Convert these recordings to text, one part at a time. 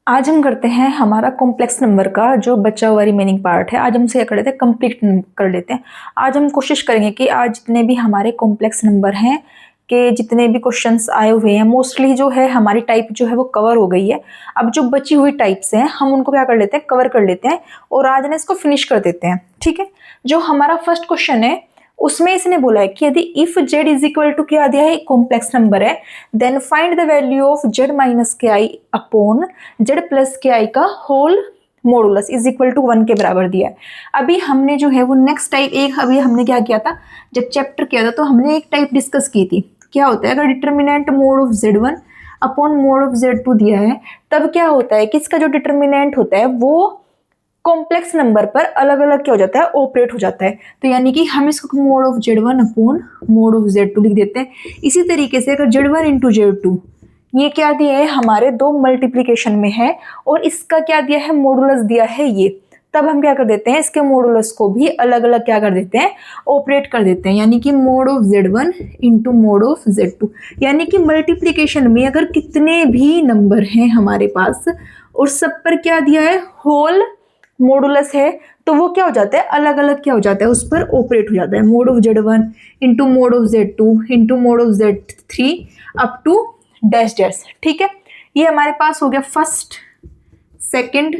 आज हम करते हैं हमारा कॉम्प्लेक्स नंबर का जो बचा हुआ रिमेनिंग पार्ट है। आज हम उसे क्या कर लेते हैं, कंप्लीट कर लेते हैं। आज हम कोशिश करेंगे कि आज जितने भी हमारे कॉम्प्लेक्स नंबर हैं कि जितने भी क्वेश्चंस आए हुए हैं मोस्टली जो है हमारी टाइप जो है वो कवर हो गई है। अब जो बची हुई टाइप्स हैं हम उनको क्या कर लेते हैं, कवर कर लेते हैं और आज ना इसको फिनिश कर देते हैं। ठीक है, जो हमारा फर्स्ट क्वेश्चन है उसमें इसने बोला है कि यदि if z is equal to क्या दिया है, कॉम्प्लेक्स नंबर है, then find the value of z minus के आई अपॉन जेड प्लस के आई का whole modulus is equal to 1 के बराबर दिया है। अभी हमने जो है वो नेक्स्ट टाइप एक अभी हमने क्या किया था, जब चैप्टर किया था तो हमने एक टाइप डिस्कस की थी। क्या होता है अगर determinant mode of z1 upon mod of z2 दिया है, तब क्या होता है कि इसका जो डिटर्मिनेंट होता है वो कॉम्प्लेक्स नंबर पर अलग अलग क्या हो जाता है, ऑपरेट हो जाता है। तो यानी कि हम इसको mode of z1 upon mod of z2 लिख देते हैं। इसी तरीके से अगर z1 इंटू z2 ये क्या दिया है, हमारे दो मल्टीप्लीकेशन में है और इसका क्या दिया है, मॉडुलस दिया है ये, तब हम क्या कर देते हैं, इसके मॉडुलस को भी अलग अलग क्या कर देते हैं, ऑपरेट कर देते हैं। यानी कि mod of z1 into mod of z2, यानी कि मल्टीप्लीकेशन में अगर कितने भी नंबर हैं हमारे पास और सब पर क्या दिया है, होल मॉडुलस है, तो वो क्या हो जाता है, अलग अलग क्या हो जाता है, उस पर ऑपरेट हो जाता है। Mod of z1 into mod of z2 into mod of z3 up to dash dash. ठीक है, ये हमारे पास हो गया फर्स्ट, सेकंड,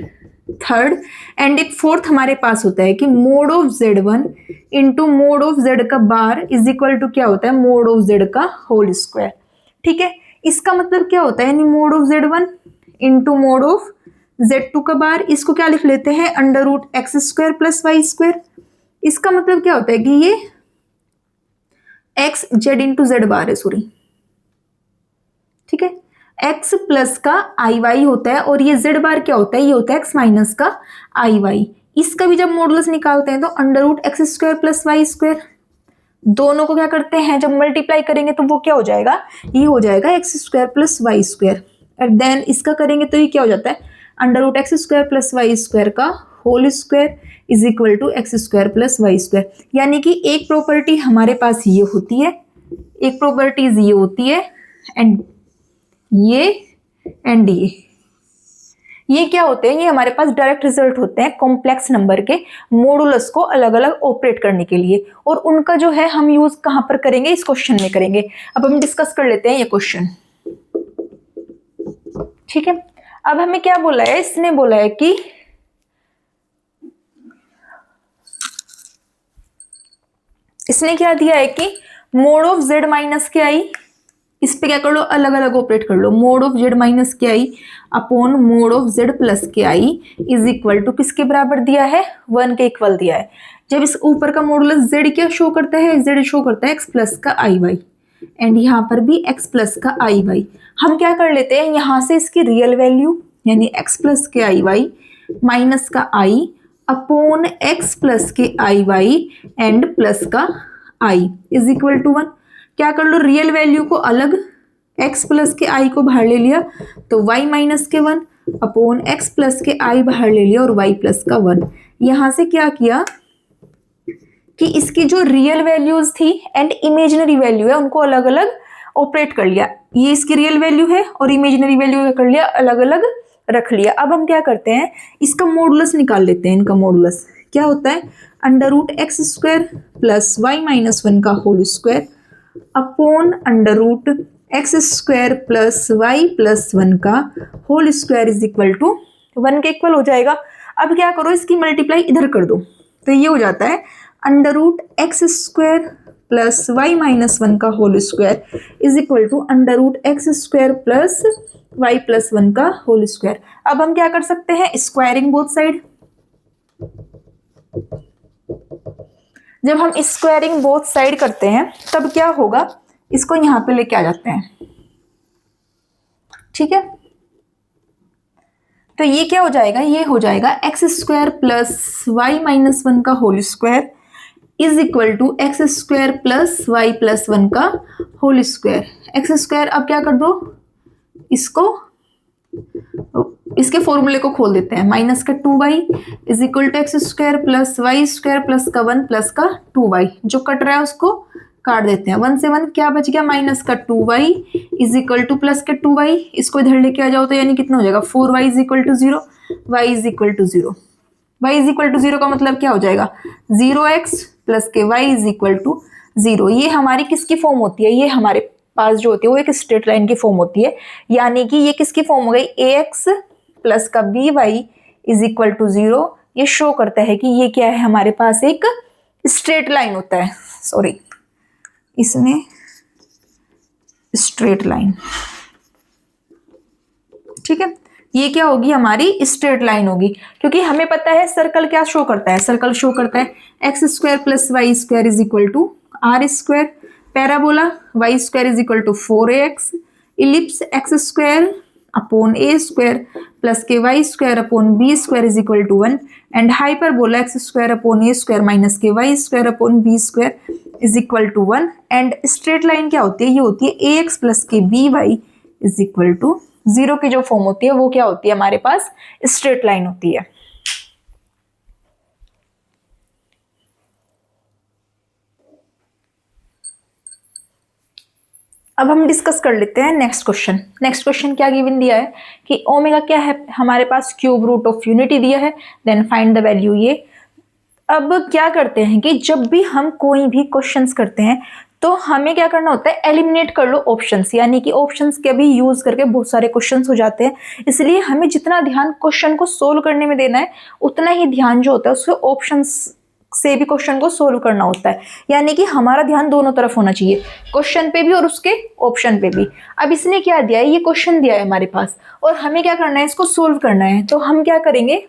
थर्ड एंड एक फोर्थ हमारे पास होता है कि mod of z1 into mod of z का बार इज इक्वल टू क्या होता है, मोड ऑफ z का होल स्क्वायर। ठीक है, इसका मतलब क्या होता है, यानी mod of z1 into mod of z2 का बार, इसको क्या लिख लेते हैं, under root x square plus y square. इसका मतलब क्या होता है कि ये x z into z bar है, सॉरी, ठीक है, x प्लस का आई वाई होता है और ये z बार क्या होता है, ये होता है x माइनस का आई वाई। इसका भी जब मॉडुलस निकालते हैं तो under root x square plus y square, दोनों को क्या करते हैं, जब मल्टीप्लाई करेंगे तो वो क्या हो जाएगा, ये हो जाएगा x square plus y square. And then इसका करेंगे तो ये क्या हो जाता है, under root x square plus y square का whole square is equal to x square plus y square. यानी कि एक प्रॉपर्टी हमारे पास ये होती है, एक प्रॉपर्टीज ये होती है एंड ये एंड ये क्या होते हैं, ये हमारे पास डायरेक्ट रिजल्ट होते हैं कॉम्प्लेक्स नंबर के मॉडुलस को अलग अलग ऑपरेट करने के लिए, और उनका जो है हम यूज कहां पर करेंगे, इस क्वेश्चन में करेंगे। अब हम डिस्कस कर लेते हैं ये क्वेश्चन। ठीक है, अब हमें क्या बोला है, इसने बोला है कि इसने क्या दिया है कि मोड ऑफ z माइनस के आई, इस पे क्या कर लो, अलग अलग ऑपरेट कर लो, मोड ऑफ z माइनस के i upon mod of z plus के आई इज इक्वल टू किसके बराबर दिया है, 1 के इक्वल दिया है। जब इस ऊपर का मॉडुलस z क्या शो करता है, z शो करता है x प्लस का आई वाई एंड यहाँ पर भी x प्लस का आई वाई। हम क्या कर लेते हैं, यहाँ से इसकी रियल वैल्यू यानी x प्लस के आई वाई माइनस का आई अपॉन x प्लस के आई वाई एंड प्लस का आई इज इक्वल टू 1। क्या कर लो, रियल वैल्यू को अलग, x प्लस के आई को बाहर ले लिया तो y माइनस के 1 अपॉन x प्लस के आई बाहर ले लिया और y प्लस का 1। यहां से क्या किया कि इसकी जो रियल वैल्यूज थी एंड इमेजिनरी वैल्यू है उनको अलग अलग ऑपरेट कर लिया। ये इसकी रियल वैल्यू है और इमेजिनरी वैल्यू कर लिया, अलग अलग रख लिया। अब हम क्या करते हैं, इसका मॉडुलस निकाल लेते हैं। इनका मॉडुलस क्या होता है, under root x square plus y minus 1 का whole square upon under root x square plus y plus 1 का whole square is equal to 1 के इक्वल हो जाएगा। अब क्या करो, इसकी मल्टीप्लाई इधर कर दो तो ये हो जाता है under root x square plus y minus 1 का whole square is equal to under root x square plus y plus 1 का होल स्क्वायर। अब हम क्या कर सकते हैं, स्क्वायरिंग बोथ साइड। जब हम स्क्वायरिंग बोथ साइड करते हैं तब क्या होगा, इसको यहां पे लेके आ जाते हैं। ठीक है, तो ये क्या हो जाएगा, ये हो जाएगा x square plus y minus 1 का whole square is equal to x square plus y plus 1 का होल स्क्वायर। एक्स स्क्वायर अब क्या कर दो, इसको इसके फॉर्मूले को खोल देते हैं, माइनस का 2y is equal to x square plus y square plus का 1 प्लस का 2y, जो कट रहा है उसको काट देते हैं। 1 से 1 क्या बच गया, माइनस का 2y is equal two plus के 2y, इसको इधर लेके आ जाओ तो यानी कितना हो जाएगा 4y is equal to 0, y is equal to 0। y is equal to 0 का मतलब क्या हो जाएगा 0x प्लस के y इज इक्वल टू 0। ये हमारी किसकी फॉर्म होती है, ये हमारे पास जो होती है वो एक स्ट्रेट लाइन की फॉर्म होती है, यानी कि ये किसकी फॉर्म हो गई ax प्लस का by इज इक्वल टू 0। ये शो करता है कि ये क्या है, हमारे पास एक स्ट्रेट लाइन होता है, सॉरी इसमें स्ट्रेट लाइन, ठीक है। ये क्या होगी, हमारी स्ट्रेट लाइन होगी, क्योंकि हमें पता है सर्कल क्या शो करता है, सर्कल शो करता है x square plus y square is equal to r square, parabola y square is equal to 4ax, ellipse x square upon a square plus के y square upon b square is equal to 1, and hyperbola x square upon a square minus के y square upon b square is equal to 1। And straight line क्या होती है, ये होती है a x plus के B Y is equal to 0 की जो फॉर्म होती है वो क्या होती है, हमारे पास स्ट्रेट लाइन होती है। अब हम डिस्कस कर लेते हैं नेक्स्ट क्वेश्चन। नेक्स्ट क्वेश्चन क्या गिवन दिया है कि ओमेगा क्या है, हमारे पास क्यूब रूट ऑफ यूनिटी दिया है, देन फाइंड द वैल्यू ये। अब क्या करते हैं कि जब भी हम कोई भी क्वेश्चंस करते हैं तो हमें क्या करना होता है, एलिमिनेट कर लो ऑप्शंस, यानी कि ऑप्शंस के भी यूज करके बहुत सारे क्वेश्चंस हो जाते हैं, इसलिए हमें जितना ध्यान क्वेश्चन को सोल्व करने में देना है उतना ही ध्यान जो होता है उसके ऑप्शंस से भी क्वेश्चन को सोल्व करना होता है, यानी कि हमारा ध्यान दोनों तरफ होना चाहिए, क्वेश्चन पे भी और उसके ऑप्शन पे भी। अब इसने क्या दिया है, ये क्वेश्चन दिया है हमारे पास और हमें क्या करना है, इसको सोल्व करना है। तो हम क्या करेंगे,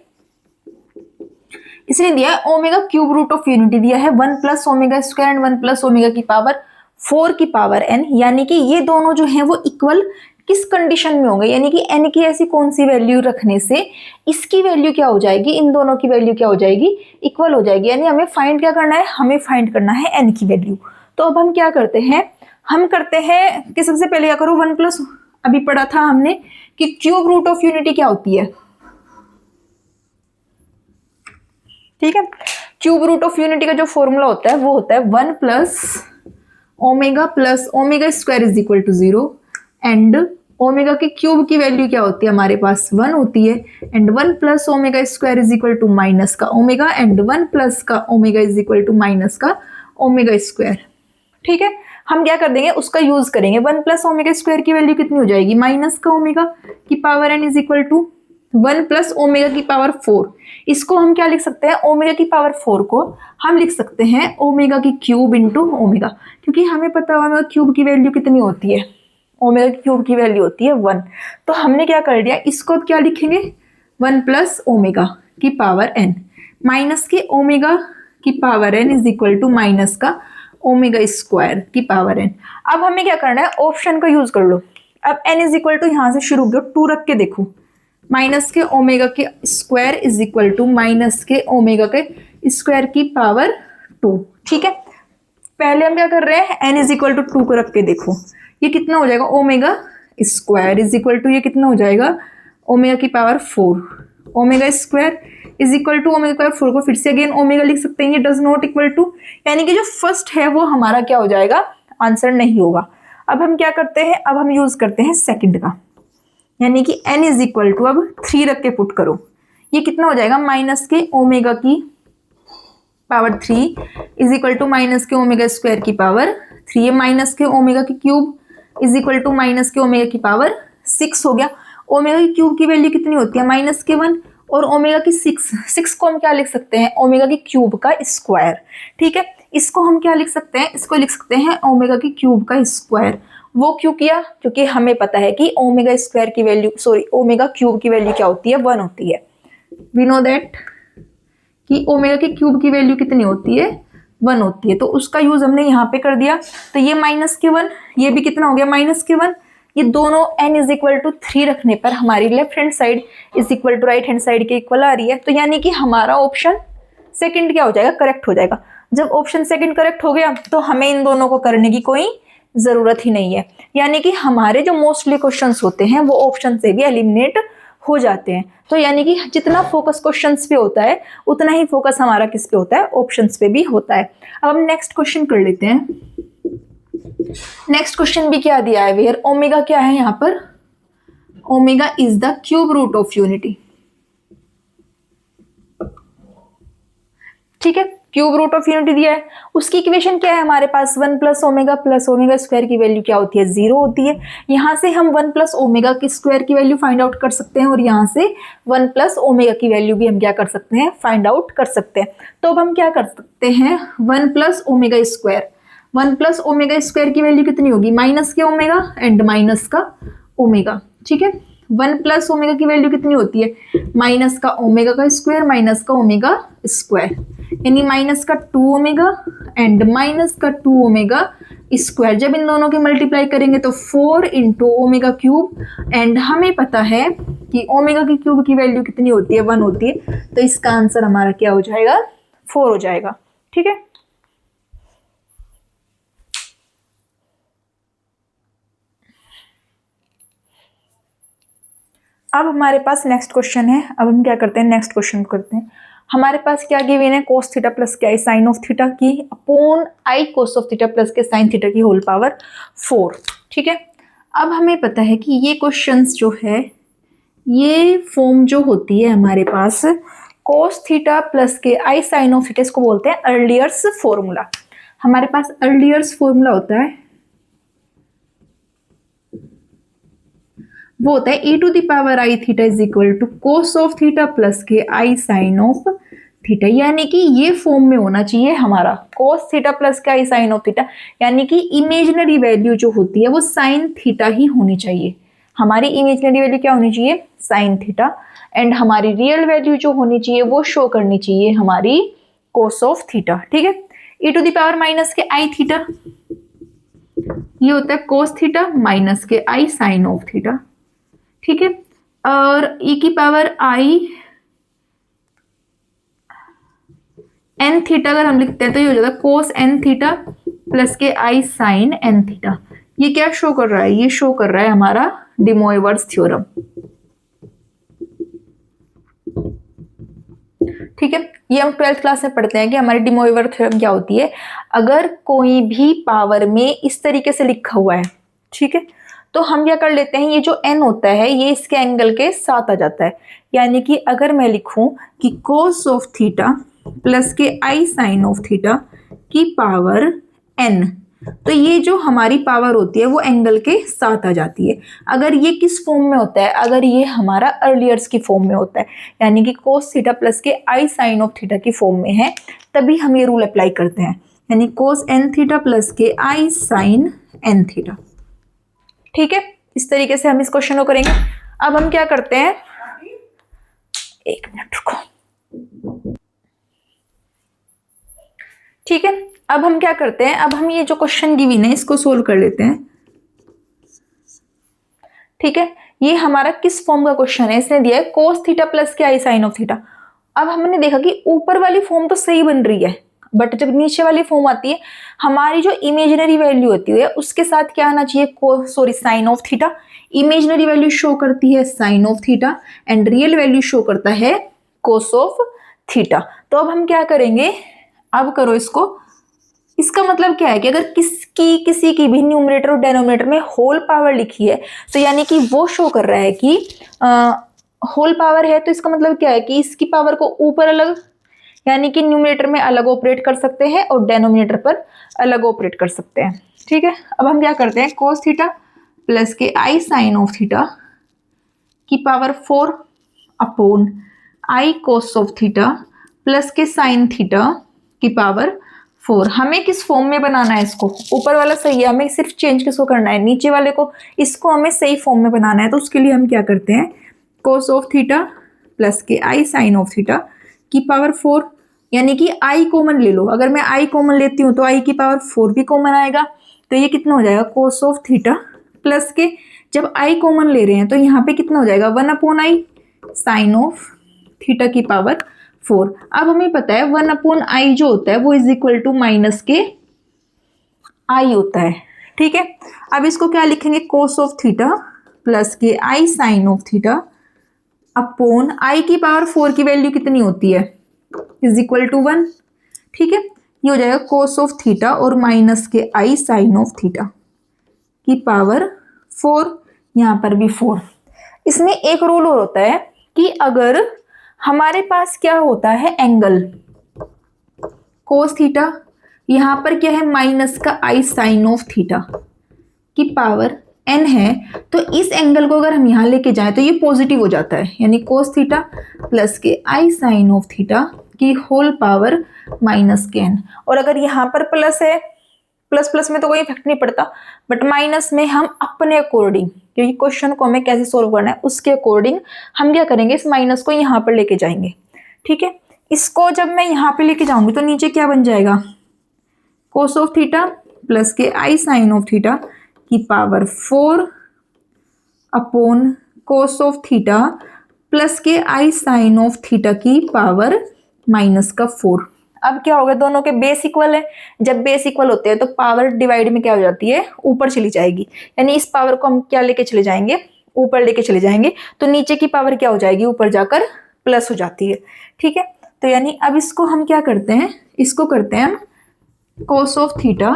इसने दिया है omega cube root of unity दिया है 1 plus omega square and 1 plus omega की पावर 4 की पावर n, यानी कि ये दोनों जो हैं वो इक्वल किस कंडीशन में होंगे, यानी कि n की ऐसी कौन सी वैल्यू रखने से इसकी वैल्यू क्या हो जाएगी, इन दोनों की वैल्यू क्या हो जाएगी, इक्वल हो जाएगी। यानी हमें फाइंड क्या करना है, हमें फाइंड करना है n की वैल्यू। तो अब हम क्या करते हैं, हम करते हैं कि सबसे पहले क्या करो 1 प्लस, अभी पढ़ा था हमने कि क्यूब रूट ऑफ यूनिटी क्या होती है, ठीक है। क्यूब रूट ऑफ यूनिटी का जो फॉर्मूला होता है वो होता है 1 plus omega square is equal to 0, and omega के क्यूब की वैल्यू क्या होती है, हमारे पास 1 होती है, and 1 plus omega square is equal to minus का ओमेगा, एंड 1 प्लस का omega is equal to minus का ओमेगा स्क्वायर, ठीक है। हम क्या कर देंगे, उसका यूज करेंगे। 1 प्लस ओमेगा स्क्वायर की वैल्यू कितनी हो जाएगी, माइनस का ओमेगा की power n is equal to 1 plus omega की पावर 4। इसको हम क्या लिख सकते हैं, ओमेगा की पावर 4 को हम लिख सकते हैं ओमेगा की क्यूब इंटू ओमेगा, क्योंकि हमें पता है ओमेगा क्यूब की वैल्यू कितनी होती है, ओमेगा की क्यूब की वैल्यू होती है 1। तो हमने क्या कर दिया, इसको क्या लिखेंगे 1 प्लस ओमेगा की पावर n माइनस के ओमेगा की power n is equal to minus का ओमेगा स्क्वायर की पावर n। अब हमें क्या करना है, ऑप्शन का यूज कर लो। अब n इज इक्वल टू यहां से शुरू हो 2 रख के देखो, माइनस के ओमेगा के square is equal to minus के ओमेगा के स्क्वायर की पावर 2, ठीक है। पहले हम क्या कर रहे हैं, n इज इक्वल टू 2 को रख के देखो, ये कितना हो जाएगा, omega square is equal to ये कितना हो जाएगा, ओमेगा की power 4, omega square is equal to omega की पावर 4 को फिर से अगेन ओमेगा लिख सकते हैं, ये डज नॉट इक्वल टू, यानी कि जो फर्स्ट है वो हमारा क्या हो जाएगा, आंसर नहीं होगा। अब हम क्या करते हैं, अब हम यूज करते हैं सेकंड का, यानी कि n इज इक्वल टू अब 3 रख के पुट करो, ये कितना हो जाएगा, माइनस के ओमेगा की power 3 is equal to minus के ओमेगा स्क्वायर की पावर 3, ये माइनस के ओमेगा की cube is equal to minus के ओमेगा की पावर 6 हो गया। ओमेगा की क्यूब की वैल्यू कितनी होती है, माइनस के 1, और ओमेगा की 6 को हम क्या लिख सकते हैं, ओमेगा की क्यूब का स्क्वायर, ठीक है। इसको हम क्या लिख सकते हैं, इसको लिख सकते हैं ओमेगा की क्यूब का स्क्वायर। वो क्यों किया, क्योंकि हमें पता है कि ओमेगा स्क्वायर की वैल्यू, सॉरी ओमेगा क्यूब की वैल्यू क्या होती है, 1 होती है। वी नो दैट कि ओमेगा के क्यूब की वैल्यू कितनी होती है, 1 होती है, तो उसका यूज हमने यहाँ पे कर दिया। तो ये माइनस के 1, ये भी कितना हो गया, माइनस के 1, ये दोनों n इज इक्वल टू 3 रखने पर हमारी left hand side is equal to right hand side के इक्वल आ रही है, तो यानी कि हमारा ऑप्शन सेकंड क्या हो जाएगा, करेक्ट हो जाएगा। जब ऑप्शन सेकंड करेक्ट हो गया तो हमें इन दोनों को करने की कोई जरूरत ही नहीं है, यानी कि हमारे जो मोस्टली क्वेश्चंस होते हैं वो ऑप्शन से भी एलिमिनेट हो जाते हैं। तो यानी कि जितना फोकस क्वेश्चंस पे होता है उतना ही फोकस हमारा किस पे होता है, ऑप्शंस पे भी होता है। अब हम नेक्स्ट क्वेश्चन कर लेते हैं। नेक्स्ट क्वेश्चन भी क्या दिया है, वेयर ओमेगा क्या है यहाँ पर, omega is the cube root of unity. ठीक है, क्यूब रूट ऑफ यूनिटी दिया है, उसकी इक्वेशन क्या है हमारे पास, 1 प्लस ओमेगा स्क्वायर की वैल्यू क्या होती है, 0 होती है। यहां से हम 1 प्लस ओमेगा की स्क्वायर की वैल्यू फाइंड आउट कर सकते हैं और यहां से 1 प्लस ओमेगा की वैल्यू भी हम क्या कर सकते हैं, फाइंड आउट कर सकते हैं। तो अब हम क्या कर सकते हैं, 1 plus omega square, 1 plus omega square की वैल्यू कितनी होगी, माइनस के ओमेगा एंड माइनस का ओमेगा। ठीक है, 1 प्लस ओमेगा की वैल्यू कितनी होती है, माइनस का ओमेगा का स्क्वायर माइनस का ओमेगा स्क्वायर, यानी माइनस का 2 ओमेगा एंड माइनस का 2 ओमेगा स्क्वायर। जब इन दोनों की मल्टीप्लाई करेंगे तो 4 इंटू ओमेगा क्यूब, एंड हमें पता है कि ओमेगा की क्यूब की वैल्यू कितनी होती है, 1 होती है। तो इसका आंसर हमारा क्या हो जाएगा, 4 हो जाएगा। ठीक है, अब हमारे पास नेक्स्ट क्वेश्चन है। अब हम क्या करते हैं, नेक्स्ट क्वेश्चन करते हैं। हमारे पास क्या गिवन है, कोस थीटा प्लस क्या है, साइन ऑफ थीटा की upon I cos of theta plus के साइन थीटा की होल पावर 4। ठीक है, अब हमें पता है कि ये क्वेश्चंस जो है, ये फॉर्म जो होती है हमारे पास कोस थीटा प्लस के आई साइन ऑफ थीटा, इसको बोलते हैं अर्लियर्स फॉर्मूला। हमारे पास अर्लियर्स फॉर्मूला होता है, वो होता है e to the power i theta is equal to cos of theta plus के आई साइन ऑफ थीटा। यानी कि ये फॉर्म में होना चाहिए हमारा कोस थीटा प्लस के आई साइन ऑफ थीटा, यानी कि इमेजिनरी वैल्यू जो होती है वो साइन थीटा ही होनी चाहिए। हमारी इमेजिनरी वैल्यू क्या होनी चाहिए, साइन थीटा, एंड हमारी रियल वैल्यू जो होनी चाहिए वो शो करनी चाहिए हमारी कोस ऑफ थीटा। ठीक है, e to the power minus के आई थीटा, ये होता है कोस थीटा माइनस के आई साइन ऑफ थीटा। ठीक है, और e की पावर आई एन थीटा अगर हम लिखते हैं तो ये हो जाता है कोस एन थीटा प्लस के आई साइन एन थीटा। ये क्या शो कर रहा है, ये शो कर रहा है हमारा डे मोइवर्स थ्योरम। ठीक है, ये हम 12th क्लास में पढ़ते हैं कि हमारी डे मोइवर थ्योरम क्या होती है। अगर कोई भी पावर में इस तरीके से लिखा हुआ है, ठीक है, तो हम क्या कर लेते हैं, ये जो n होता है ये इसके एंगल के साथ आ जाता है। यानी कि अगर मैं लिखूं कि कोस ऑफ थीटा प्लस के आई साइन ऑफ थीटा की पावर n, तो ये जो हमारी पावर होती है वो एंगल के साथ आ जाती है। अगर ये किस फॉर्म में होता है, अगर ये हमारा अर्लियर्स की फॉर्म में होता है, यानी कि कोस थीटा प्लस के आई साइन ऑफ थीटा की फॉर्म में है, तभी हम ये रूल अप्लाई करते हैं, यानी कोस एन थीटा प्लस के आई साइन एन थीटा। ठीक है, इस तरीके से हम इस क्वेश्चन को करेंगे। अब हम क्या करते हैं, एक मिनट रुको। ठीक है, अब हम क्या करते हैं, अब हम ये जो क्वेश्चन गिवन है इसको सोल्व कर लेते हैं। ठीक है, ये हमारा किस फॉर्म का क्वेश्चन है, इसने दिया है कोस थीटा प्लस के आई साइन ऑफ थीटा। अब हमने देखा कि ऊपर वाली फॉर्म तो सही बन रही है, बट जब नीचे वाली फॉर्म आती है, हमारी जो इमेजिनरी वैल्यू होती है उसके साथ क्या आना चाहिए, sine of theta. Imaginary value show करती है sine of theta and real value show करता है कोस ऑफ थीटा। तो अब हम क्या करेंगे, अब करो इसको। इसका मतलब क्या है कि अगर किसी की भी न्यूमरेटर और डेनोमिनेटर में होल पावर लिखी है, तो यानी कि वो शो कर रहा है कि होल पावर है, तो इसका मतलब क्या है कि इसकी पावर को ऊपर अलग, यानी कि न्यूमरेटर में अलग ऑपरेट कर सकते हैं और डेनोमिनेटर पर अलग ऑपरेट कर सकते हैं। ठीक है, अब हम क्या करते हैं, कोस थीटा प्लस के आई साइन ऑफ थीटा की power 4 upon I cos of theta plus के साइन थीटा की पावर 4। हमें किस फॉर्म में बनाना है इसको, ऊपर वाला सही है, हमें सिर्फ चेंज किसको करना है, नीचे वाले को, इसको हमें सही फॉर्म में बनाना है। तो उसके लिए हम क्या करते हैं, कोस ऑफ थीटा प्लस के आई साइन ऑफ थीटा की पावर 4, यानी कि आई कॉमन ले लो। अगर मैं आई कॉमन लेती हूँ तो आई की पावर 4 भी कॉमन आएगा, तो ये कितना हो जाएगा, कोस ऑफ थीटा प्लस के, जब आई कॉमन ले रहे हैं तो यहाँ पे कितना हो जाएगा, 1 upon i sine of theta की पावर 4। अब हमें पता है 1 अपॉन आई जो होता है वो इज इक्वल टू माइनस के आई होता है। ठीक है, अब इसको क्या लिखेंगे, कोस ऑफ थीटा प्लस के i sine of theta upon i की पावर 4 की वैल्यू कितनी होती है, इज इक्वल टू 1। ठीक है, ये हो जाएगा कोस ऑफ थीटा और माइनस के आई साइन ऑफ थीटा की पावर 4, यहाँ पर भी 4। इसमें एक रूल और होता है कि अगर हमारे पास क्या होता है एंगल कोस थीटा, यहाँ पर क्या है माइनस का आई साइन ऑफ थीटा की पावर n है, तो इस एंगल को अगर हम यहाँ लेके जाएं तो ये पॉजिटिव हो जाता है, यानी कोस थीटा प्लस के आई साइन ऑफ थीटा की होल पावर माइनस के n। और अगर यहाँ पर प्लस है, प्लस प्लस में तो कोई इफेक्ट नहीं पड़ता, बट माइनस में हम अपने अकॉर्डिंग, क्योंकि क्वेश्चन को हमें कैसे सोल्व करना है उसके अकॉर्डिंग हम क्या करेंगे, इस माइनस को यहाँ पर लेके जाएंगे। ठीक है, इसको जब मैं यहाँ पे लेके जाऊंगी तो नीचे क्या बन जाएगा, कोस ऑफ थीटा प्लस के आई साइन ऑफ थीटा की power 4 upon cos of theta plus के आई साइन ऑफ थीटा की पावर माइनस का 4। अब क्या होगा, दोनों के बेस इक्वल है, जब बेस इक्वल होते हैं तो पावर डिवाइड में क्या हो जाती है, ऊपर चली जाएगी, यानी इस पावर को हम क्या लेके चले जाएंगे, ऊपर लेके चले जाएंगे, तो नीचे की पावर क्या हो जाएगी, ऊपर जाकर प्लस हो जाती है। ठीक है, तो यानी अब इसको हम क्या करते हैं, इसको करते हैं हम कोस ऑफ थीटा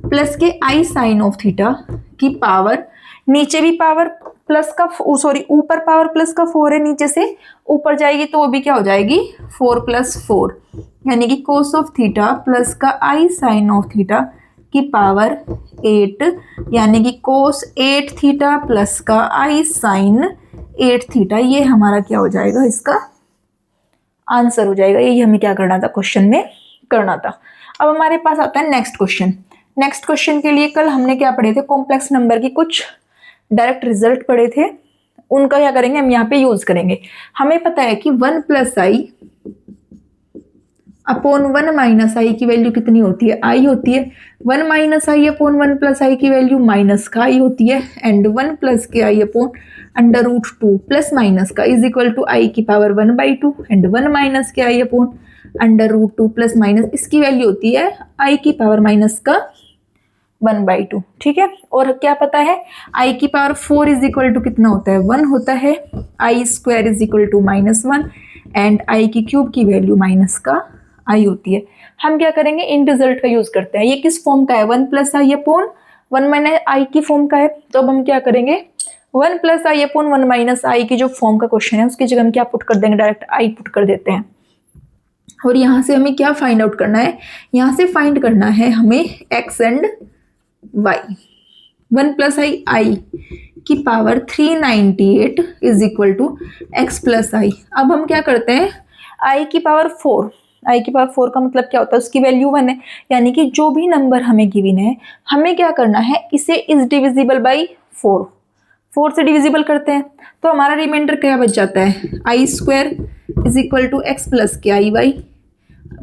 प्लस के आई साइन ऑफ थीटा की पावर, नीचे भी पावर प्लस का सॉरी ऊपर पावर प्लस का 4 है, नीचे से ऊपर जाएगी तो वो भी क्या हो जाएगी 4 + 4, यानी कि कोस ऑफ थीटा प्लस का आई साइन ऑफ थीटा की पावर 8, यानी कि कोस 8 थीटा प्लस का आई साइन 8 थीटा, ये हमारा क्या हो जाएगा, इसका आंसर हो जाएगा। यही हमें क्या करना था, क्वेश्चन में करना था। अब हमारे पास आता है नेक्स्ट क्वेश्चन। नेक्स्ट क्वेश्चन के लिए कल हमने क्या पढ़े थे, कॉम्प्लेक्स नंबर की कुछ डायरेक्ट रिजल्ट पढ़े थे, उनका क्या करेंगे हम यहाँ पे यूज करेंगे। हमें पता है कि 1 + i अपॉन 1 - i की वैल्यू कितनी होती है, i होती है। 1 - i अपॉन 1 + i की वैल्यू माइनस का i होती है, एंड 1 + के i अपॉन √2 प्लस माइनस का इज इक्वल टू i की पावर 1/2, एंड 1 - के i अपॉन √2 प्लस माइनस, इसकी वैल्यू होती है i की पावर माइनस का 1/2। ठीक है, और क्या पता है i की पावर 4 इज इक्वल टू कितना होता है, 1 होता है, i² is equal to -1, and i की क्यूब की वैल्यू माइनस का i होती है। हम क्या करेंगे, इन रिजल्ट का यूज करते हैं। ये किस फॉर्म का है, 1 + i अपॉन 1 - i की फॉर्म का है, तो अब हम क्या करेंगे, 1 + i अपॉन 1 - i की जो फॉर्म का क्वेश्चन है उसकी जगह हम क्या पुट कर देंगे, डायरेक्ट i पुट कर देते हैं। और यहाँ से हमें क्या फाइंड आउट करना है, यहाँ से फाइंड करना है हमें x एंड y। 1 + i की power 398 is equal to x + i। अब हम क्या करते हैं, i की पावर 4, i की पावर 4 का मतलब क्या होता है, उसकी वैल्यू 1 है, यानी कि जो भी नंबर हमें गिवन है हमें क्या करना है, इसे इज डिविजिबल बाई 4 से डिविजिबल करते हैं, तो हमारा रिमाइंडर क्या बच जाता है, i² is equal to x + के i y,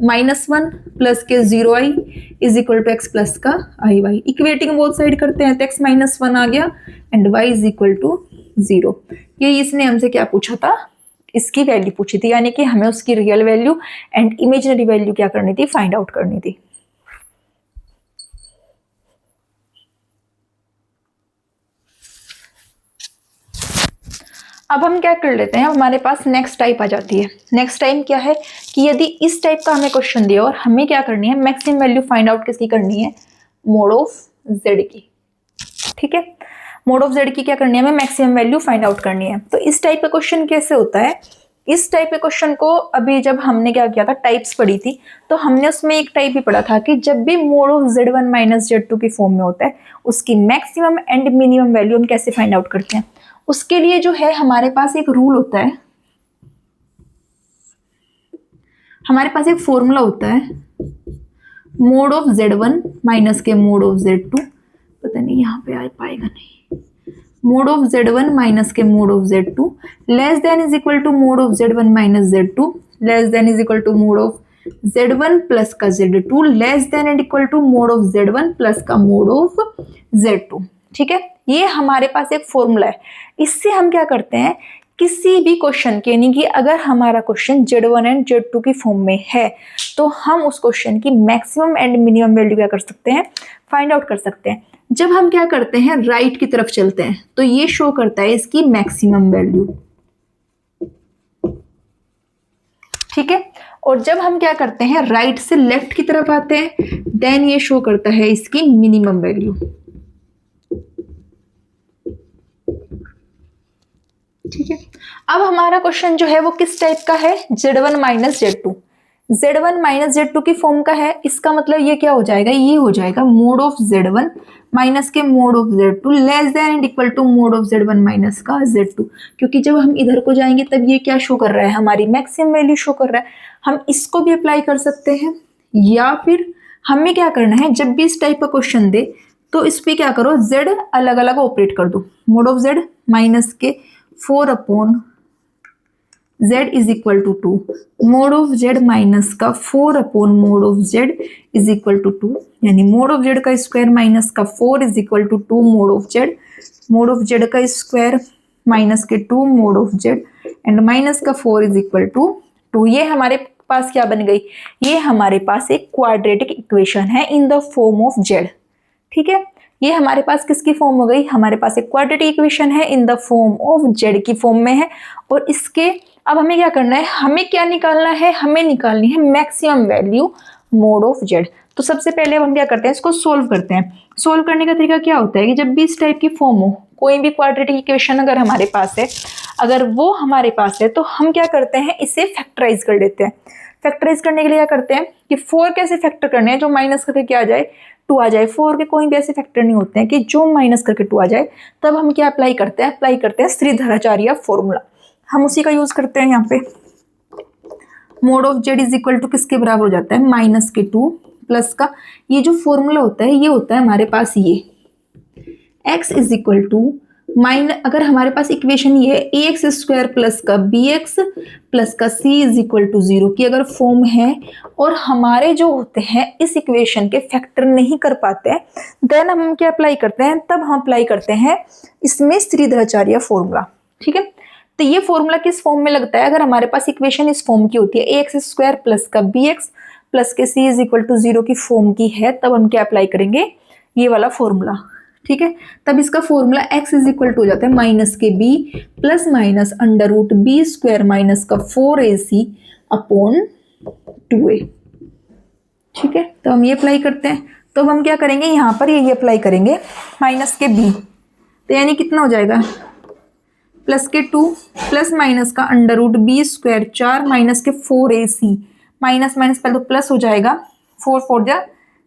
-1 प्लस के 0i is equal to x plus का i y। Equating both side करते हैं तो x - 1 आ गया एंड y इज इक्वल टू 0। ये इसने हमसे क्या पूछा था, इसकी वैल्यू पूछी थी, यानी कि हमें उसकी real value and imaginary value क्या करनी थी, फाइंड आउट करनी थी। अब हम क्या कर लेते हैं, हमारे पास नेक्स्ट टाइप आ जाती है। नेक्स्ट टाइप क्या है कि यदि इस टाइप का हमें क्वेश्चन दिया और हमें क्या करनी है, मैक्सिमम वैल्यू फाइंड आउट किसकी करनी है, मोड ऑफ z की। ठीक है, मोड ऑफ z की क्या करनी है, हमें मैक्सिमम वैल्यू फाइंड आउट करनी है। तो इस टाइप का क्वेश्चन कैसे होता है, इस टाइप के क्वेश्चन को अभी जब हमने क्या किया था, टाइप्स पढ़ी थी, तो हमने उसमें एक टाइप भी पढ़ा था कि जब भी मोड ऑफ z1 - z2 की फॉर्म में होता है उसकी मैक्सिमम एंड मिनिमम वैल्यू हम कैसे फाइंड आउट करते हैं। उसके लिए जो है हमारे पास एक रूल होता है, हमारे पास एक फॉर्मूला होता है, मोड ऑफ z1 माइनस के मोड ऑफ z2, पता नहीं यहाँ पे आ पाएगा नहीं, मोड ऑफ z1 माइनस के mod of z2 less than is equal to mod of z1 minus z2 less than is equal to mod of z1 plus का z2 less than and equal to mod of z1 plus का mod of z2। ठीक है, ये हमारे पास एक formula है। इससे हम क्या करते हैं, किसी भी क्वेश्चन के, यानी कि अगर हमारा क्वेश्चन z1 एंड z2 की फॉर्म में है तो हम उस क्वेश्चन की मैक्सिमम एंड मिनिमम वैल्यू क्या कर सकते हैं, फाइंड आउट कर सकते हैं। जब हम क्या करते हैं, राइट की तरफ चलते हैं तो ये शो करता है इसकी मैक्सिमम वैल्यू। ठीक है, और जब हम क्या करते हैं राइट से लेफ्ट की तरफ आते हैं देन ये शो करता है इसकी मिनिमम वैल्यू। ठीक है, अब हमारा क्वेश्चन जो है वो किस टाइप का है, Z1 minus Z2। Z1 minus Z2 की फॉर्म का है, इसका मतलब ये क्या हो जाएगा, ये हो जाएगा मोड ऑफ Z1 माइनस के mod of Z2 less than and equal to mod of Z1 minus का Z2। क्योंकि जब हम इधर को जाएंगे तब ये क्या शो कर रहा है, हमारी मैक्सिमम वैल्यू शो कर रहा है। हम इसको भी अप्लाई कर सकते हैं, या फिर हमें क्या करना है, जब भी इस टाइप का क्वेश्चन दे तो इस पर क्या करो, Z अलग अलग ऑपरेट कर दो। मोड ऑफ Z माइनस के 4 upon Z is equal to 2, mod of Z minus का 4 upon mod of Z is equal to 2, यानी मोड ऑफ Z का स्क्वायर माइनस का 4 is equal to 2 mod of Z, mod of Z का square minus के 2 mod of Z and minus का 4 is equal to 2। ये हमारे पास क्या बन गई, ये हमारे पास एक क्वाड्रेटिक इक्वेशन है in the form of Z। ठीक है, ये हमारे पास किसकी फॉर्म हो गई, हमारे पास एक क्वाड्रेटिक इक्वेशन है in the form of Z की फॉर्म में है। और इसके अब हमें क्या करना है, हमें क्या निकालना है, हमें निकालनी है maximum value mode of Z। तो सबसे पहले हम क्या करते हैं, इसको सोल्व करते हैं। सोल्व करने का तरीका क्या होता है कि जब भी इस टाइप की फॉर्म हो, कोई भी क्वाड्रेटिक इक्वेशन अगर हमारे पास है, अगर वो हमारे पास है तो हम क्या करते हैं, इसे फैक्टराइज कर लेते हैं। फैक्टराइज करने के लिए क्या करते हैं कि 4 कैसे फैक्टर करने हैं, जो माइनस करके क्या आ जाए 2 आ जाए। 4 के कोई भी ऐसे फैक्टर नहीं होते हैं कि जो माइनस करके 2 आ जाए। तब हम क्या अप्लाई करते हैं, अप्लाई करते हैं श्रीधराचार्य फॉर्मूला, हम उसी का यूज करते हैं। यहाँ पे mod of Z is equal to किसके बराबर हो जाता है, माइनस के 2 प्लस का ये जो फॉर्मूला होता है, ये होता है हमारे पास ये x इज इक्वल टू अगर हमारे पास इक्वेशन ये है ax स्क्वायर प्लस का bx प्लस का c इज इक्वल टू 0 की अगर फॉर्म है, और हमारे जो होते हैं इस इक्वेशन के फैक्टर नहीं कर पाते हैं, देन हम क्या अप्लाई करते हैं, तब हम अप्लाई करते हैं इसमें श्रीधराचार्य फॉर्मूला। ठीक है, तो ये फॉर्मूला किस फॉर्म में लगता है, अगर हमारे पास इक्वेशन इस फॉर्म की होती है ax स्क्वायर प्लस का bx प्लस के c इज इक्वल टू 0 की फॉर्म की है, तब हम क्या अप्लाई करेंगे, ये वाला फॉर्मूला। ठीक है, तब इसका formula x is equal to हो जाता है माइनस के b plus minus under root b square minus का 4ac अपॉन 2a। ठीक है, तो हम ये अप्लाई करते हैं। तो हम क्या करेंगे, यहाँ पर ये अप्लाई करेंगे माइनस के b, तो यानी कितना हो जाएगा प्लस के 2 प्लस माइनस का under root b square 4 minus के 4ac, माइनस माइनस पहले तो प्लस हो जाएगा, 4 4 जा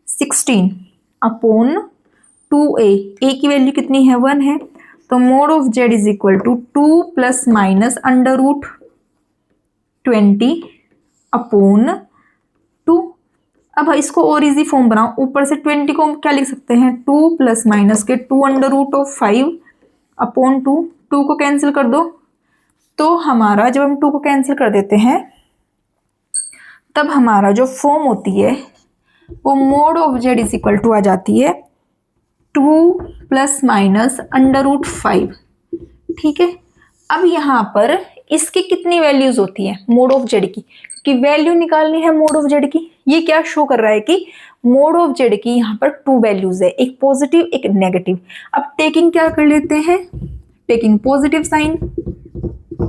16 अपॉन 2a, a की वैल्यू कितनी है 1 है, तो mod of Z is equal to 2 plus minus under root 20 upon 2। अब इसको और इजी फॉर्म बनाओ, ऊपर से 20 को क्या लिख सकते हैं 2 प्लस माइनस के 2 अंडर रूट ऑफ 5 अपॉन 2, 2 को कैंसिल कर दो। तो हमारा जब हम 2 को कैंसिल कर देते हैं तब हमारा जो फॉर्म होती है वो mod of Z is equal to आ जाती है 2 प्लस माइनस अंडर रूट 5। ठीक है, अब यहाँ पर इसकी कितनी वैल्यूज होती है मोड ऑफ Z की, कि वैल्यू निकालनी है मोड ऑफ Z की। ये क्या शो कर रहा है कि मोड ऑफ Z की यहाँ पर 2 वैल्यूज है, एक पॉजिटिव एक नेगेटिव। अब टेकिंग क्या कर लेते हैं, टेकिंग पॉजिटिव साइन।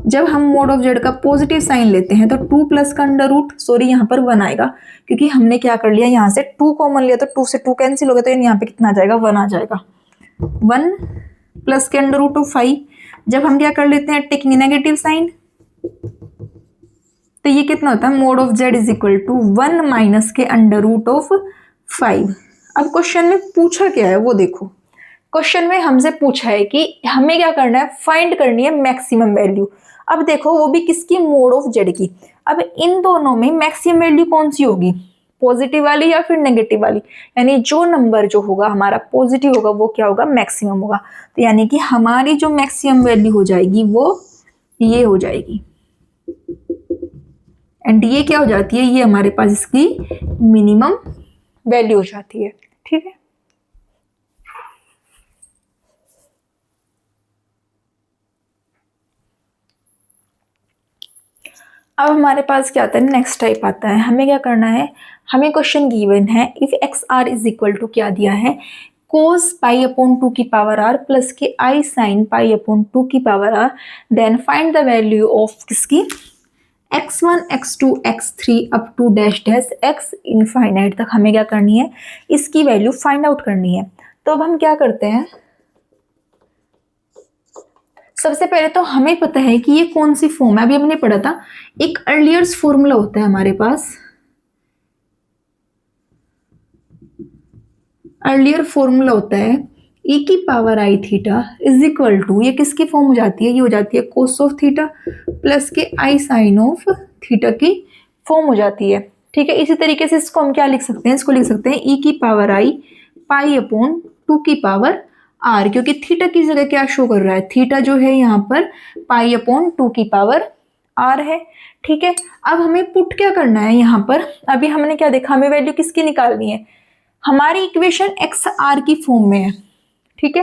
जब हम मोड ऑफ Z का पॉजिटिव साइन लेते हैं तो 2 प्लस का अंडर रूट, सॉरी यहाँ पर 1 आएगा, क्योंकि हमने क्या कर लिया यहाँ से 2 कॉमन लिया, तो 2 से 2 कैंसिल हो गया, तो यहाँ पे कितना आ जाएगा 1 आ जाएगा। 1 प्लस के अंडर रूट ऑफ 5, जब हम क्या कर लेते हैं टेकिंग नेगेटिव साइन, तो ये कितना होता है mod of Z is equal to 1 minus के अंडर रूट ऑफ 5। अब क्वेश्चन में पूछा क्या है वो देखो, क्वेश्चन में हमसे पूछा है कि हमें क्या करना है, फाइंड करनी है मैक्सिमम वैल्यू। अब देखो वो भी किसकी, मोड ऑफ Z की। अब इन दोनों में मैक्सिमम वैल्यू कौन सी होगी, पॉजिटिव वाली या फिर नेगेटिव वाली, यानी जो नंबर जो होगा हमारा पॉजिटिव होगा वो क्या होगा, मैक्सिमम होगा। तो यानी कि हमारी जो मैक्सिमम वैल्यू हो जाएगी वो ये हो जाएगी, एंड ये क्या हो जाती है, ये हमारे पास इसकी मिनिमम वैल्यू हो जाती है। ठीक है, अब हमारे पास क्या आता है, नेक्स्ट टाइप आता है। हमें क्या करना है, हमें क्वेश्चन गिवन है if x r is equal to क्या दिया है, कोस पाई अपॉन 2 की पावर आर प्लस के आई साइन पाई अपॉन 2 की power r, then find the value of किसकी, x1 x2 x3 up to dash dash x infinite तक हमें क्या करनी है, इसकी वैल्यू फाइंड आउट करनी है। तो अब हम क्या करते हैं, सबसे पहले तो हमें पता है कि ये कौन सी फॉर्म है, अभी हमने पढ़ा था एक अर्लियर्स फॉर्मूला होता है हमारे पास, अर्लियर फॉर्मूला होता है e की power i theta is equal to, ये किसकी फॉर्म हो जाती है, ये हो जाती है कोस ऑफ थीटा प्लस के आई साइन ऑफ थीटा की फॉर्म हो जाती है। ठीक है, इसी तरीके से इसको हम क्या लिख सकते हैं, इसको लिख सकते हैं e की पावर आई पाई अपॉन 2 की पावर आर, क्योंकि थीटा की जगह क्या शो कर रहा है, थीटा जो है यहाँ पर पाई अपॉन 2 की पावर आर है। ठीक है, अब हमें पुट क्या करना है यहाँ पर, अभी हमने क्या देखा, हमें वैल्यू किसकी निकालनी है, हमारी इक्वेशन एक्स आर की फॉर्म में है। ठीक है,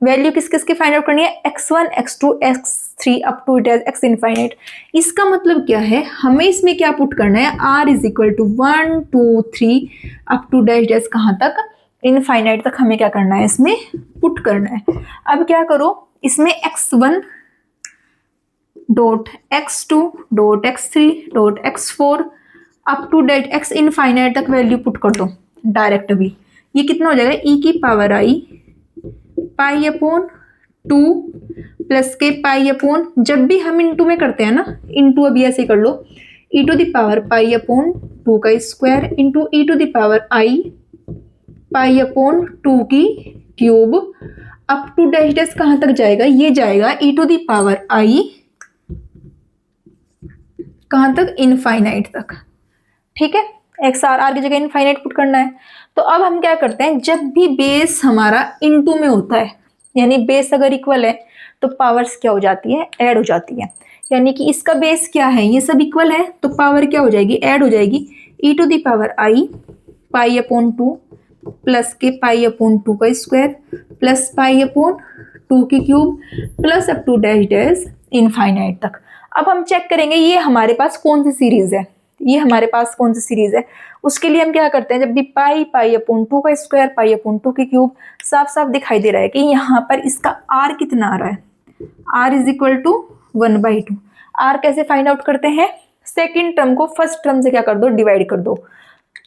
वैल्यू किस किस की फाइंड आउट करनी है, x1 x2 x3 up to x infinite. इसका मतलब क्या है, हमें इसमें क्या पुट करना है, r is equal to 1 2 3 up to dash dash कहाँ तक, इनफाइनाइट तक हमें क्या करना है, इसमें पुट करना है। अब क्या करो, इसमें x1 dot x2 dot x3 dot x4 up to dash x infinite तक वैल्यू पुट कर दो डायरेक्ट। अभी ये कितना हो जाएगा, e की power i pi upon 2 plus के पाई अपॉन, जब भी हम इनटू में करते हैं ना, इनटू अभी ऐसे कर लो, e to the power pi upon 2 का square into e to the power i pi upon 2 की cube up to dash dash कहाँ तक जाएगा, ये जाएगा e to the power i कहाँ तक, इनफाइनाइट तक। ठीक है, एक्स आर, आर की जगह इनफाइनाइट पुट करना है। तो अब हम क्या करते हैं, जब भी बेस हमारा इनटू में होता है, यानी बेस अगर इक्वल है तो पावर्स क्या हो जाती है, ऐड हो जाती है। यानी कि इसका बेस क्या है, ये सब इक्वल है तो पावर क्या हो जाएगी, ऐड हो जाएगी। e to the power i pi upon 2 plus के पाई अपॉन 2 का स्क्वायर प्लस पाई अपॉन 2 की cube plus up to dash dash infinite तक। अब हम चेक करेंगे ये हमारे पास कौन सी सीरीज है, ये हमारे पास कौन सी सीरीज है। उसके लिए हम क्या करते हैं, जब भी पाई पाई अपॉन 2 का स्क्वायर पाई अपॉन 2 की क्यूब, साफ साफ दिखाई दे रहा है कि यहाँ पर इसका r कितना आ रहा है, r is equal to 1/2। r कैसे फाइंड आउट करते हैं, सेकेंड टर्म को फर्स्ट टर्म से क्या कर दो, डिवाइड कर दो।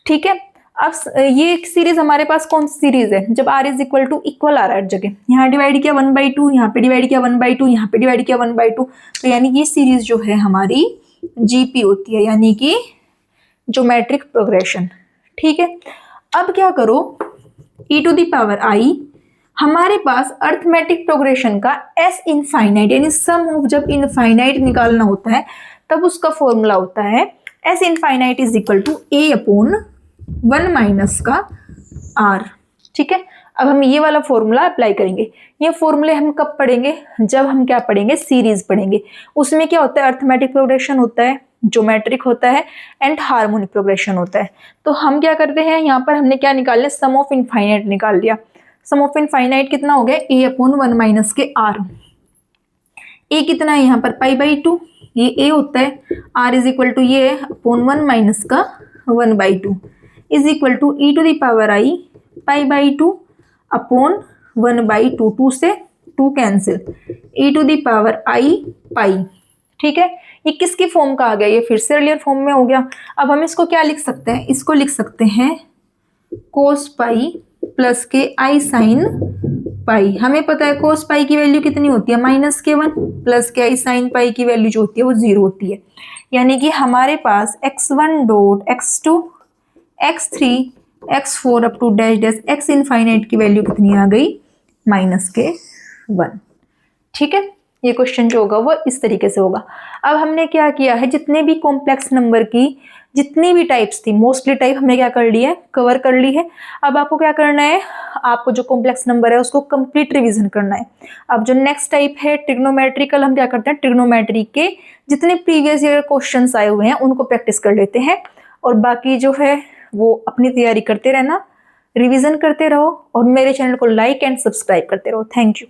ठीक है, अब ये सीरीज हमारे पास कौन सी सीरीज है, जब r is equal to equal आ रहा है जगह, यहाँ डिवाइड किया 1/2, यहाँ पे डिवाइड किया 1/2, यहाँ पे डिवाइड किया 1/2, तो यानी ये सीरीज जो है हमारी जीपी होती है, यानी कि ज्योमेट्रिक प्रोग्रेशन। ठीक है, अब क्या करो, e टू द पावर आई, हमारे पास अर्थमेटिक प्रोग्रेशन का s इनफाइनाइट यानी सम ऑफ, जब इनफाइनाइट निकालना होता है तब उसका फॉर्मूला होता है s infinite is equal to a upon 1 minus का r। ठीक है, अब हम ये वाला फॉर्मूला अप्लाई करेंगे। ये फॉर्मूले हम कब पढ़ेंगे, जब हम क्या पढ़ेंगे, सीरीज पढ़ेंगे। उसमें क्या होता है, अर्थमेटिक प्रोग्रेशन होता है, ज्योमेट्रिक होता है एंड हार्मोनिक प्रोग्रेशन होता है। तो हम क्या करते हैं, यहाँ पर हमने क्या निकाल लिया, सम ऑफ इनफाइनाइट निकाल लिया। सम ऑफ इनफाइनाइट कितना हो गया, a अपॉन 1 माइनस के r। a कितना है यहाँ पर, पाई/2, ये a होता है। r इज इक्वल टू ये अपॉन 1 माइनस का 1/2 is equal to e to the power i पाई/2 अपॉन 1/2, 2 से 2 cancel, e to the power i pi. ठीक है, ये किसकी फॉर्म का आ गया, ये फिर से अर्लियर फॉर्म में हो गया। अब हम इसको क्या लिख सकते हैं, इसको लिख सकते हैं कोस पाई प्लस के आई साइन पाई। हमें पता है कोस पाई की वैल्यू कितनी होती है, -1 प्लस के आई साइन पाई की वैल्यू जो होती है वो 0 होती है। यानी कि हमारे पास x1 dot x2 x3 x4 up to dash dash x infinite की वैल्यू कितनी आ गई, -1। ठीक है, ये क्वेश्चन जो होगा वो इस तरीके से होगा। अब हमने क्या किया है, जितने भी कॉम्प्लेक्स नंबर की जितनी भी टाइप्स थी, मोस्टली टाइप हमने क्या कर ली है, कवर कर ली है। अब आपको क्या करना है, आपको जो कॉम्प्लेक्स नंबर है उसको कंप्लीट रिवीजन करना है। अब जो नेक्स्ट टाइप है ट्रिग्नोमेट्रिकल, हम क्या करते हैं, ट्रिग्नोमेट्री के जितने प्रीवियस ईयर क्वेश्चंस आए हुए हैं उनको प्रैक्टिस कर लेते हैं, और बाकी जो है वो अपनी तैयारी करते रहना, रिवीजन करते रहो, और मेरे चैनल को लाइक एंड सब्सक्राइब करते रहो। Thank you.